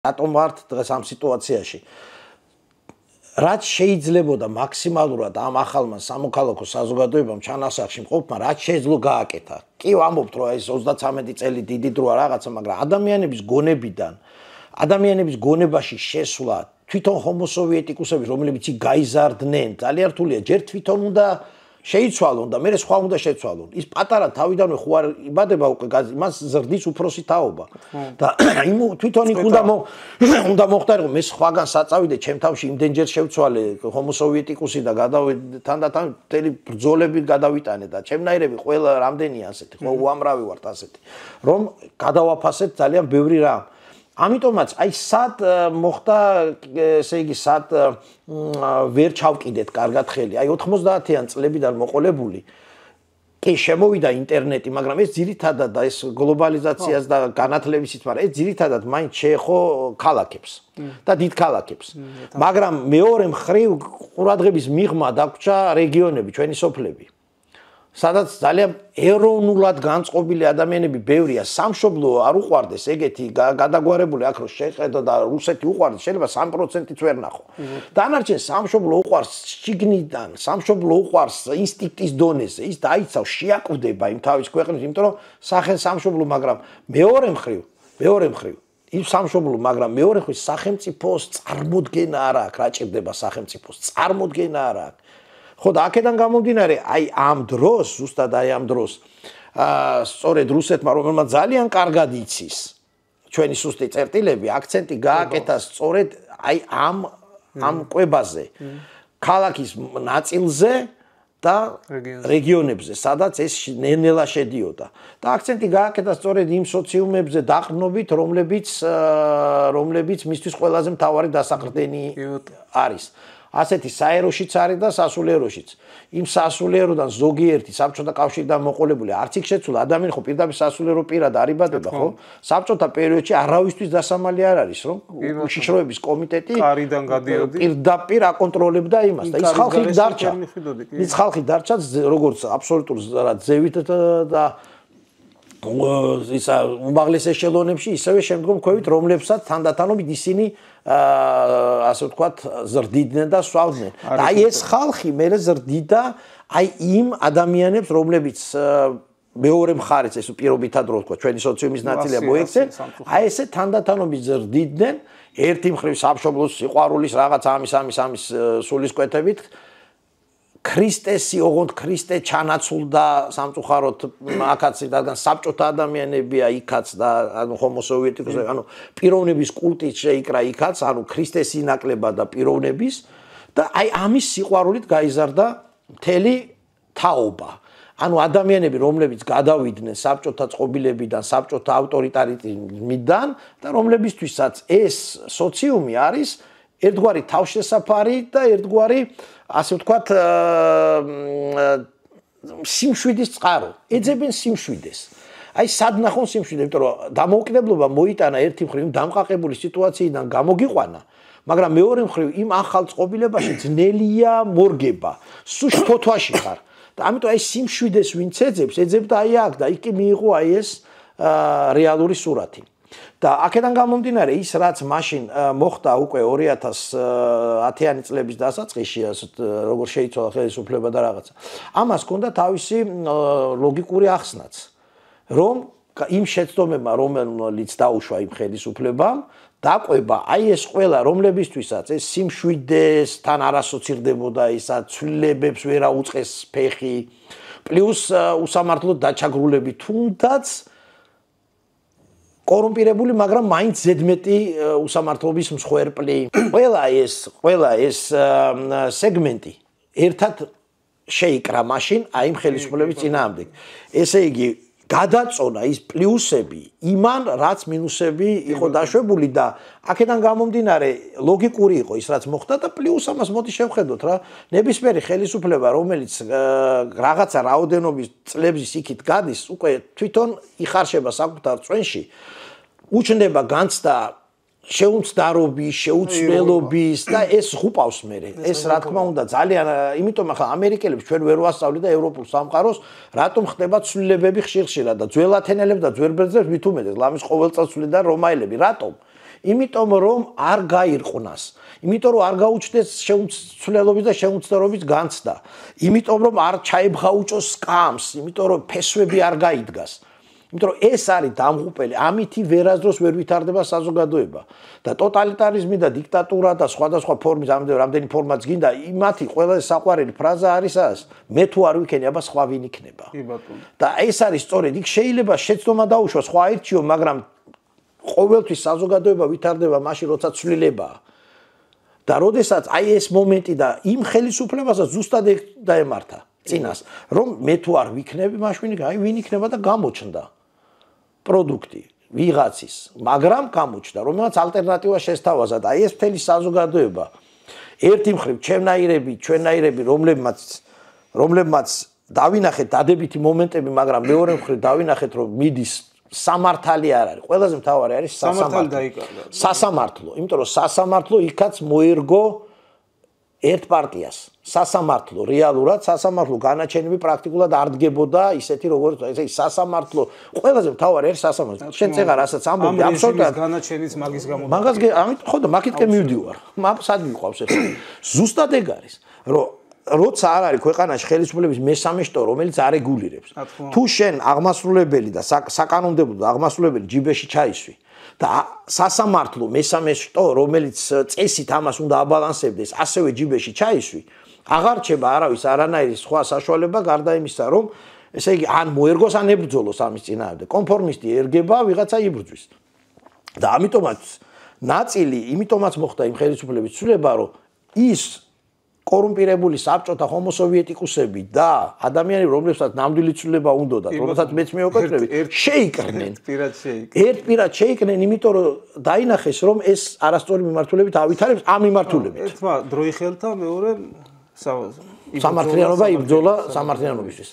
რატომ ვართ დღეს ამ სიტუაციაში? რაც შეიძლებოდა მაქსიმალურად ამ ახალმა სამოქალაქო საზოგადოებამ ჩანასახში მყოფმა, რაც შეიძლება გააკეთა. კი ვამბობთ, რომ ეს 33 წელი დიდი დროა რაღაცა, მაგრამ ადამიანების გონებიდან, ადამიანების გონებაში შესვლა, თვითონ ჰომოსოვიეტიკუსები, რომლებიც გაიზარდნენ, ძალიან რთულია. ჯერ თვითონ უნდა შეიცვალონ და მე სხვა უნდა შეცვალონ. ის პატარა თავიდანვე ხო არ იბადება უკვე მას ზრდის უფროსი თაობა. და თვითონ იქ უნდა მოხდარიყო მე სხვაგან საწავიდე ჩემ თავში იმდენჯერ შევცვალე ჰომოსოვიეტიკუსი და თანდათან მთელი ბრძოლები გადავიტანე და ჩემნაირები ყველა რამდენია ასეთი, ხო უამრავი ვართ ასეთი. რომ გადავაფასეთ ძალიან ბევრი რამ. ამიტომაც აი სად მოხდა ესე იგი სად ვერ ჩავკიდეთ კარგად ხელი აი 90-იან წლებიდან მოყოლებული კი შემოვიდა ინტერნეტი მაგრამ ეს ძირითადად და ეს გლობალიზაციას და განათლებისით მაგრამ ეს ძირითადად მაინც შეეხო ქალაქებს და დიდ ქალაქებს მაგრამ მეორე მხრივ ყურადღების მიღმა დაგვრჩა რეგიონები ჩვენი სოფლები სადაც ძალიან ეროვნულად განწყობილი ადამიანები ბევრია სამშობლო არ უყვარდეს ეგეთი გადაგვარებული აქ რო შეხედო და რუსეთი უყვარდეს შეიძლება 3%-იც ვერ ნახო დანარჩენ სამშობლო უყვარს შიგნიდან სამშობლო უყვარს ინსტინქტის დონეზე ის დაიცავს შეაკვდება იმ თავის ქვეყნის იმიტომ რომ სახელ სამშობლო მაგრამ მეორე მხრივ იმ სამშობლო მაგრამ მეორე მხრივ სახელმწიფოს წარმოდგენა არ აქვს რა ჭირდება სახელმწიფოს წარმოდგენა არ აქვს ხო და აქედან გამომდინარე აი ამ დროს ზუსტად აი ამ დროს სწორედ რუსეთმა რომელმაც ძალიან კარგად იცის ჩვენი სუსტი წერტილები აქცენტი გააკეთა სწორედ აი ამ კვებაზე ქალაქის ნაწილზე და რეგიონებზე სადაც ეს ნელ-ნელა შედიოდა და აქცენტი გააკეთა სწორედ იმ სოციუმებზე დაყრდნობით რომლებიც მისთვის ყველაზე მთავარი დასაყრდენი არის ასეთი საეროშიც არის და სასულიეროშიც. იმ სასულიეროდან ზოგიერთი საბჭოთა კავშირიდან მოყოლებული არც იქ შეცვლა ადამიანი ხო პირდაპირ სასულიერო პირად არ იბადება ხო? საბჭოთა პერიოდში არავისთვის დასამალი არ არის რომ უშიშროების კომიტეტი კარიდან გადიოდი პირდაპირ აკონტროლებდა იმას და ის ხალხი დარჩა. ის ხალხი დარჩა როგორც აბსოლუტურ ზევით და ისა უმაღლეს ეშელონებში ისევე შემდგომ ქვევით რომლებსაც თანდათანობით ისინი ასე ვთქვათ ზრდიდნენ და სვავდნენ და აი ეს ხალხი მე ზრდიდა აი იმ ადამიანებს რომლებიც მეორე მხარეს ეს პირობითად რო ვთქვა ჩვენი სოციუმის ნაწილია მოექცენ აი ესე თანდათანობით ზრდიდნენ ერთი მხრივ სამშობლოს სიყვარულის რაღაც ამის სულისკვეთებით ქრისტესი ოღონდ ქრისტე ჩანაცულდა სამწუხაროდ აქაც რადგან საბჭოთა ადამიანებია იქაც და ანუ ჰომოსოვიეტიკუსები ანუ პიროვნების კულტი შეიკრა იქაც ანუ ქრისტეს ინაკლება და პიროვნების და აი ამის სიყვარულით გაიზარდა მთელი თაობა ანუ ადამიანები რომლებიც გადავიდნენ საბჭოთა წყობილებიდან საბჭოთა ავტორიტარიზმიდან და რომლებისთვისაც ეს სოციუმი არის ერთგვარი თავშესაფარი და ერთგვარი ასე ვთქვათ სიმშვიდის წყარო ეძებენ სიმშვიდეს აი სად ნახონ სიმშვიდე იმიტომ რომ დამოუკიდებლობა მოიტანა ერთი მხრივ დამყაყებული სიტუაციიდან გამოგიყვანა მაგრამ მეორე მხრივ იმ ახალ წყობილებაში ძნელია მორგება სულ შფოთვაში ხარ და ამიტომ აი სიმშვიდეს ვინც ეძებდა აი აქ და იქ მიიღო აი ეს რეალური სურათი და აქედან გამომდინარე ის რაც მაშინ მოხდა უკვე 2010-იანი წლების დასაწყისში როგორ შეიცვალა ხელისუფლება და რაღაცა ამას ჰქონდა თავისი ლოგიკური ახსნაც რომ იმ შეცდომებმა რომელიც დაუშვა იმ ხელისუფლებამ დაყვება აი ეს ყველა რომლებისთვისაც ეს სიმშვიდესთან არ ასოცირდებოდა ისა ცვლილებებს ვერ აუწყეს ფეხი პლუს უსამართლოდ დაჩაგრულები თუნდაც კორუმპირებული, მაგრამ მაინც ზედმეტი უსამართლობის მსხვერპლი. ყველა ეს სეგმენტი ერთად შეიკრა მაშინ აი იმ ხელისუფლების წინააღმდეგ. ესე იგი, გადაწონა ის პლუსები იმან, რაც მინუსები იყო დაშვებული და აქედან გამომდინარე ლოგიკური იყო ის რაც მოხდა და პლუს ამას მოდი შევხედოთ რა. ნებისმიერი ხელისუფლება, რომელიც რაღაცა რაოდენობის წლების იქით გადის, უკვე თვითონ იხარშება საკუთარ წვენში უჩნდება განცდა შეუმცდარობის, შეუცვლელობის და ეს ხუპავს მე. ეს რა თქმა უნდა ძალიან, იმიტომ ახლა ამერიკელებს ჩვენ ვერ ვასწავლით და ევროპულ სამყაროს რატომ ხდება ცვლილებები ხშირ-ხშირად და ძველ ათენელებს და ძველ ბერძნებს მით უმეტეს ლამის ყოველწლად ცვლიდა რომაელები. რატომ? იმიტომ რომ არ გაირყვნას. იმიტომ რომ არ გაუჩნდეს შეუცვლელობის და შეუცდელობის განცდა. იმიტომ რომ არ ჩაებღაუჭოს სკამს, იმიტომ რომ ფესვები არ გაიდგას. იმიტომ რომ ეს არის დამღუპელი, ამითი ვერასდროს ვერ ვითარდება საზოგადოება და ტოტალიტარიზმი და დიქტატურა და სხვადასხვა ფორმის რამდენი ფორმაც გინდა, იმათი ყველაზე საყვარელი ფრაზა არის ეს, მე თუ არ ვიქენი, აბა სხვა ვინ იქნება. და ეს არის სწორედ, იქ შეიძლება შეცდომა დაუშვას, სხვა აირჩიო, მაგრამ ყოველთვის საზოგადოება ვითარდება მაშინ, როცა ცვლილებაა. და როდესაც აი ეს მომენტი და იმ ხელისუფლებასაც ზუსტად დაემართა წინას, რომ მე თუ არ ვიქნები, მაშინ ვინ იქნება და გამოჩნდა პროდუქტი ვიღაცის, მაგრამ გამოჩნდა, რომელსაც ალტერნატივა შესთავაზა და აი ეს მთელი საზოგადოება ერთი მხრივ ჩვენნაირები, რომლებმაც დავინახეთ დადებითი მომენტები, მაგრამ მეორე მხრივ დავინახეთ, რომ მიდის სამართალი არ არის. ყველაზე მთავარი არის სასამართლო. იმიტომ რომ სასამართლო იქაც მოერგო ერთ პარტიას. სასამართლო რეალურად სასამართლო განაჩენები პრაქტიკულად არ დგებოდა ისეთი როგორც ესე სასამართლო ყველაზე მთავარი არის სასამართლო. შენ წეღარ რასაც ამბობდი აბსოლუტურად განაჩენის მაგის გამო. მაგას ამით ხო და მაგითკენ მივდივარ. სად მიყვავს ეს? ზუსტად ეგ არის, რომ როცა არ არის ქვეყანაში ხელისუფლების მესამე შტო, რომელიც არეგულირებს. თუ შენ აღმასრულებელი და საკანონმდებლო აღმასრულებელი ჯიბეში ჩაისვი და სასამართლო მესამე შტო, რომელიც წესით ამას უნდა აბალანსებდეს, ასევე ჯიბეში ჩაისვი, აღარ რჩება არავის არანაირი სხვა საშუალება გარდა იმისა, რომ ესე იგი ან მოერგოს, ან ებრძოლოს ამის წინააღმდეგ. კონფორმისტი ერგება, ვიღაცა იბრძვის. და იმიტომაც მოხდა იმ ხელისუფლების ცვლილება, რომ ის კორუმპირებული საბჭოთა ჰომოსოვიეტიკუსები და ადამიანები, რომლებსაც ნამდვილი ცვლილება უნდათ, რომელსაც მეც მივაკეთებ, შეიკრნენ. ერთ პირად შეიკრნენ, იმიტომ რომ დაინახეს, რომ ეს არასწორი მიმართულებით ავითარებს ამ მიმართულებით. ერთმა დროი ხელთა, მეორე სამართლიანობა იბრძოლა სამართლიანობისთვის.